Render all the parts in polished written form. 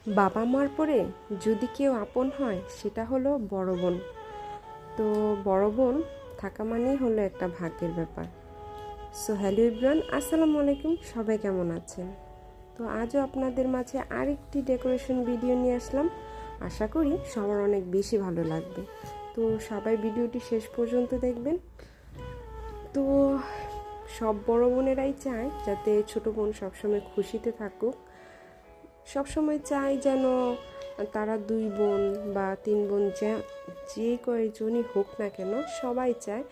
বাবা মার পরে যদি কেউ আপন হয় সেটা হলো বড় বোন। তো বড় বোন থাকা মানেই হলো একটা ভাগ্যের ব্যাপার। সো হ্যালো এভরিওয়ান, আসসালামু আলাইকুম। সবাই কেমন আছেন? তো আজও আপনাদের মাঝে আরেকটি ডেকোরেশন ভিডিও নিয়ে আসলাম। আশা করি সবার অনেক বেশি ভালো লাগবে। তো সবাই ভিডিওটি শেষ পর্যন্ত দেখবেন। তো সব বড় বোনেরাই চায় যাতে ছোট বোন সবসময় খুশিতে থাকুক, সবসময় চাই যেন তারা 2 বোন বা 3 বোন যে কয়েকজনই হোক না কেন সবাই চায়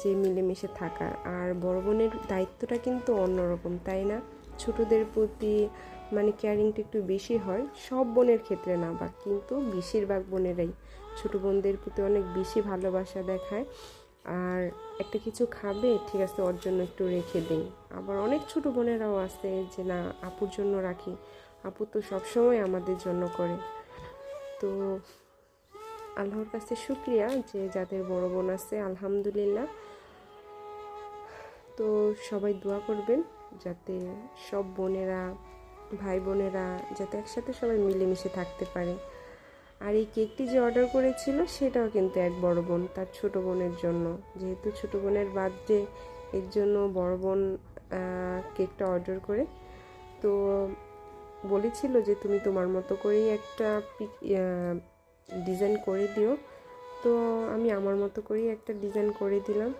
যে মিলেমিশে থাকার। আর বড় বোনের দায়িত্বটা কিন্তু অন্যরকম, তাই না? ছোটদের প্রতি কেয়ারিংটা একটু বেশি হয়, সব বোনের ক্ষেত্রে না, বা কিন্তু বেশিরভাগ বোনেরাই ছোট বোনদের প্রতি অনেক বেশি ভালোবাসা দেখায়। আর একটা কিছু খাবে, ঠিক আছে, ওর জন্য একটু রেখে দিই। আবার অনেক ছোট বোনেরাও আছে যে না, আপুর জন্য রাখি, আপু তো সবসময় আমাদের জন্য করে। তো আল্লাহর কাছে শুকরিয়া যে যাদের বড় বোন আছে, আলহামদুলিল্লাহ। তো সবাই দোয়া করবেন যাতে সব বোনেরা, ভাই বোনেরা যাতে একসাথে সবাই মিলেমিশে থাকতে পারে। আর এই কেকটি যে অর্ডার করেছিল সেটাও কিন্তু এক বড় বোন তার ছোট বোনের জন্য, যেহেতু ছোট বোনের বার্থডে, এর জন্য বড় বোন কেকটা অর্ডার করে। তো বলেছিল যে তুমি তোমার মতো করেই একটা ডিজাইন করে দিও। তো আমি আমার মতো করেই একটা ডিজাইন করে দিলাম।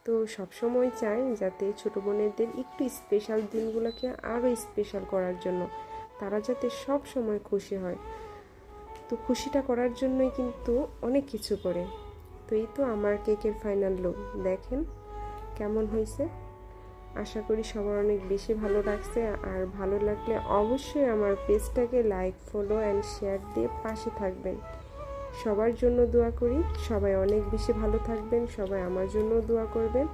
তো সবসময় চাই যাতে ছোটো বোনেদের একটু স্পেশাল দিনগুলোকে আরও স্পেশাল করার জন্য, তারা যাতে সব সময় খুশি হয়। তো খুশিটা করার জন্যই কিন্তু অনেক কিছু করে। তো এই তো আমার কেকের ফাইনাল লুক, দেখেন কেমন হয়েছে। আশা করি সবার অনেক বেশি ভালো লাগছে। আর ভালো লাগলে অবশ্যই আমার পেজটাকে লাইক, ফলো অ্যান্ড শেয়ার দিয়ে পাশে থাকবেন। সবার জন্য দোয়া করি, সবাই অনেক বেশি ভালো থাকবেন, সবাই আমার জন্য দোয়া করবেন।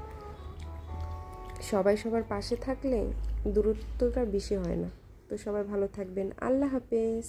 সবাই সবার পাশে থাকলে দূরত্বটা বেশি হয় না। তো সবাই ভালো থাকবেন। আল্লাহ হাফেজ।